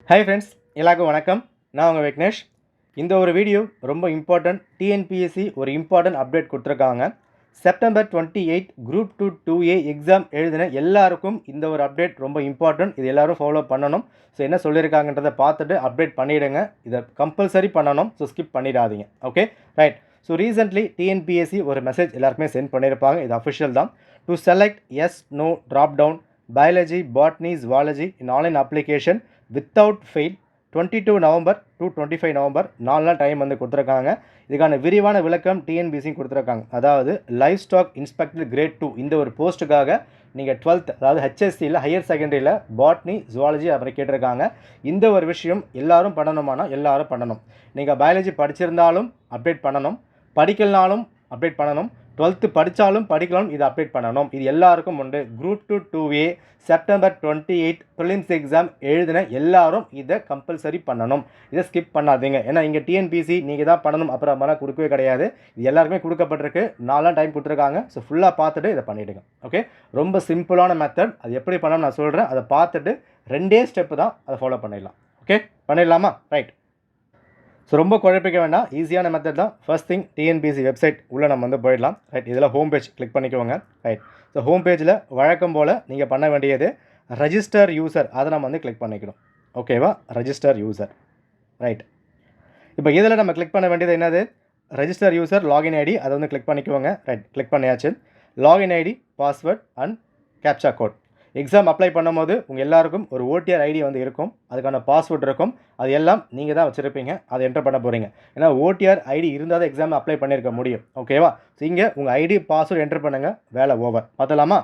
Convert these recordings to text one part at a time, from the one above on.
Hi friends, எல்லாருக்கும் வணக்கம். நான் உங்கள் விக்னேஷ். இந்த ஒரு வீடியோ ரொம்ப இம்பார்ட்டன்ட். டிஎன்பிஎஸ்சி ஒரு இம்பார்ட்டன்ட் அப்டேட் கொடுத்துருக்காங்க. செப்டம்பர் 28 குரூப் 2 2A எக்ஸாம் எழுதின எல்லாருக்கும் இந்த ஒரு அப்டேட் ரொம்ப இம்பார்ட்டன்ட். இது எல்லோரும் ஃபாலோ பண்ணணும். ஸோ என்ன சொல்லியிருக்காங்கன்றதை பார்த்துட்டு அப்டேட் பண்ணிவிடுங்க. இதை கம்பல்சரி பண்ணணும். ஸோ ஸ்கிப் பண்ணிடாதீங்க. Okay, right. So recently TNPSC ஒரு மெசேஜ் எல்லாருக்குமே சென்ட் பண்ணியிருப்பாங்க. இது அஃபிஷியல் தான். To select yes no drop down biology botany zoology in online application without fail 22 November to 25 November 4 நாள் டைம் வந்து கொடுத்துருக்காங்க. இதுக்கான விரிவான விளக்கம் டிஎன்பிஎஸ்சி கொடுத்துருக்காங்க. அதாவது லைஃப் ஸ்டாக் இன்ஸ்பெக்டர் கிரேட் 2 இந்த ஒரு போஸ்ட்டுக்காக நீங்கள் 12th அதாவது ஹெச்எஸ்சியில் ஹையர் செகண்டரியில் பாட்னி ஜுவாலஜி அப்புறம் கேட்டிருக்காங்க. இந்த ஒரு விஷயம் எல்லாரும் பண்ணணுமானா எல்லாரும் பண்ணணும். நீங்கள் பயாலஜி படிச்சிருந்தாலும் அப்டேட் பண்ணணும், படிக்கலனாலும் அப்டேட் பண்ணணும், 12th படித்தாலும் படிக்கலாம், இதை அப்டேட் பண்ணணும். இது எல்லாருக்கும் உண்டு. Group 2 2A September 28 prelims exam எழுதின எல்லாரும் இதை கம்பல்சரி பண்ணணும். இதை ஸ்கிப் பண்ணாதீங்க. ஏன்னா இங்கே டிஎன்பிசி நீங்கள் தான் பண்ணணும் அப்புறமெல்லாம் கொடுக்கவே கிடையாது. இது எல்லாருக்குமே கொடுக்கப்பட்டிருக்கு. 4 நாள் டைம் கொடுத்துருக்காங்க. ஸோ ஃபுல்லாக பார்த்துட்டு இதை பண்ணிவிடுங்க. ஓகே, ரொம்ப சிம்பிளான மெத்தட். அது எப்படி பண்ணணும்னு நான் சொல்கிறேன். அதை பார்த்துட்டு 2 ஸ்டெப்பு தான் அதை ஃபாலோ பண்ணிடலாம். ஓகே, பண்ணிடலாமா? ரைட். ஸோ ரொம்ப குழப்பிக்க வேண்டாம், ஈஸியான மெத்தட் தான். ஃபர்ஸ்ட் திங் டிஎன்பிஎஸ்சி வெப்சைட் உள்ளே நம்ம வந்து போயிடலாம். ரைட், இதில் ஹோம் பேஜ் கிளிக் பண்ணிக்கோங்க. ரைட், ஸோ ஹோம் பேஜில் வழக்கம் போல் நீங்கள் பண்ண வேண்டியது ரெஜிஸ்டர் யூசர், அதை நம்ம வந்து கிளிக் பண்ணிக்கணும். ஓகேவா? Register user. ரைட், இப்போ இதில் நம்ம கிளிக் பண்ண வேண்டியது என்னது? ரெஜிஸ்டர் யூசர் லாகின் ஐடி, அதை வந்து கிளிக் பண்ணிக்கோங்க. ரைட், கிளிக் பண்ணியாச்சு. Login ID, password and captcha code. Exam apply பண்ணும்போது உங்கள் எல்லாருக்கும் ஒரு ஓடிஆர் ஐடி வந்து இருக்கும், அதுக்கான பாஸ்வேர்ட் இருக்கும். அது எல்லாம் நீங்கள் தான் வச்சுருப்பீங்க, அதை என்டர் பண்ண போகிறீங்க. ஏன்னா ஓடிஆர் ஐடி இருந்தால் தான் எக்ஸாம் அப்ளை பண்ணியிருக்க முடியும். ஓகேவா? ஸோ இங்கே உங்கள் ஐடி பாஸ்வேர்டு என்டர் பண்ணுங்கள், வேலை ஓவர். பார்த்தலாமா?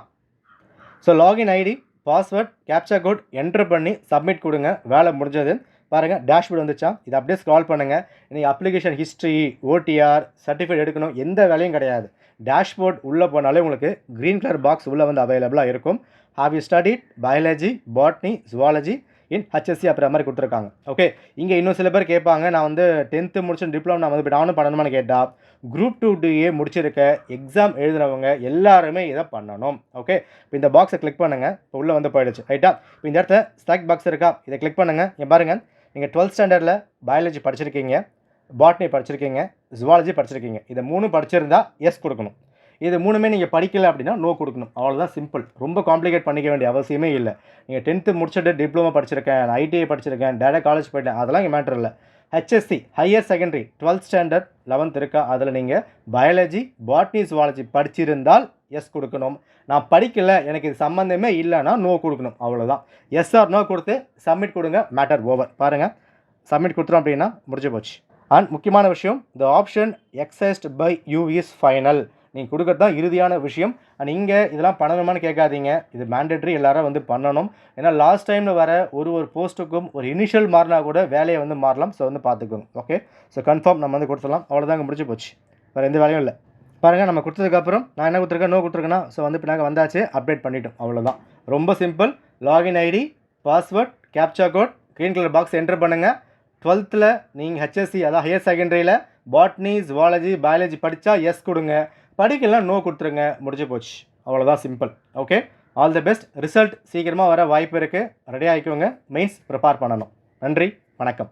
So login ID, password, captcha code enter பண்ணி சப்மிட் கொடுங்க, வேலை முடிஞ்சது. பாருங்கள், டேஷ்போர்டு வந்துச்சா? இதை அப்படியே ஸ்க்ரால் பண்ணுங்கள். நீங்கள் அப்ளிகேஷன் ஹிஸ்ட்ரி, ஓடிஆர், சர்டிஃபிகேட் எடுக்கணும், எந்த வேலையும் கிடையாது. டேஷ்போர்ட் உள்ளே போனாலே உங்களுக்கு க்ரீன் கலர் பாக்ஸ் உள்ளே வந்து அவைலபிளாக இருக்கும். Have you studied biology botany zoology in HSC அப்புறம் மாதிரி கொடுத்துருக்காங்க. ஓகே, இங்கே இன்னும் சில பேர் கேட்பாங்க, நான் வந்து 10th முடிச்சு டிப்ளமோ நான் வந்து நானும் பண்ணணுமான்னு கேட்டால், குரூப் 2 2A முடிச்சிருக்க எக்ஸாம் எழுதுனவங்க எல்லாருமே இதை பண்ணணும். ஓகே, இப்போ இந்த பாக்ஸை கிளிக் பண்ணுங்கள். இப்போ உள்ளே வந்து போயிடுச்சு. ரைட்டா? இப்போ இந்த இடத்துல ஸ்டாக் பாக்ஸ் இருக்கா? இதை கிளிக் பண்ணுங்கள். இங்கே பாருங்கள், நீங்கள் 12th ஸ்டாண்டர்டில் பயாலஜி படிச்சிருக்கீங்க, பாட்னி படிச்சிருக்கீங்க, ஜுவாலஜி படிச்சிருக்கீங்க. இதை 3 படிச்சிருந்தா எஸ் கொடுக்கணும். இது 3மே நீங்கள் படிக்கலை அப்படின்னா நோ கொடுக்கணும். அவ்வளோதான், சிம்பிள். ரொம்ப காம்ப்ளிகேட் பண்ணிக்க வேண்டிய அவசியமே இல்லை. நீங்கள் 10th முடிச்சுட்டு டிப்ளமோ படிச்சிருக்கேன், ஐடிஐ படிச்சிருக்கேன், டேரக்ட் காலேஜ் போயிட்டேன், அதெல்லாம் இங்கே மேட்டர் இல்லை. HSC higher secondary 12th standard 11th இருக்கா, அதில் நீங்கள் பயாலஜி பாட்னி ஜுவாலஜி படிச்சிருந்தால் எஸ் கொடுக்கணும். நான் படிக்கலை, எனக்கு இது சம்மந்தமே இல்லைன்னா நோ கொடுக்கணும். அவ்வளோதான். எஸ் ஆர் நோ கொடுத்து சப்மிட் கொடுங்க, மேட்டர் ஓவர். பாருங்கள், சப்மிட் கொடுத்துரும் அப்படின்னா முடிஞ்சு போச்சு. அண்ட் முக்கியமான விஷயம், the option exercised by you is final. நீங்கள் கொடுக்கறது தான் இறுதியான விஷயம். அண்ட் இங்கே இதெல்லாம் பண்ணணுமான்னு கேட்காதீங்க, இது மேண்டேட்ரி, எல்லாரும் வந்து பண்ணணும். ஏன்னா லாஸ்ட் டைமில் வர ஒரு போஸ்ட்டுக்கும் ஒரு இனிஷியல் மாறினா கூட வேலையை வந்து மாறலாம். ஸோ வந்து பார்த்துக்கோங்க. ஓகே, ஸோ கன்ஃபார்ம் நம்ம வந்து கொடுத்துடலாம். அவ்வளோதாங்க, முடிஞ்சு போச்சு. வேறு எந்த வேலையும் இல்லை. பாருங்கள், நம்ம கொடுத்ததுக்கப்புறம் நான் என்ன கொடுத்துருக்கேன், நோ கொடுத்துருக்கேன்னா, ஸோ வந்து இப்போ நாங்கள் வந்தாச்சு, அப்டேட் பண்ணிட்டோம். அவ்வளோதான், ரொம்ப simple. Login ID, password, captcha code, green colour box enter பண்ணுங்கள். 12th நீங்கள் ஹெச்எஸ்சி அதாவது ஹையர் செகண்டரியில் பாட்னி ஜுவாலஜி பயாலஜி படித்தா எஸ் கொடுங்க, படிக்கலாம் நோ கொடுத்துருங்க, முடிஞ்சு போச்சு. அவ்வளோதான், simple. Okay, all the best. Result சீக்கிரமாக வர வாய்ப்பு இருக்குது. ரெடி ஆகிக்கோங்க. மெயின்ஸ் ப்ரிப்பேர் பண்ணணும். நன்றி, வணக்கம்.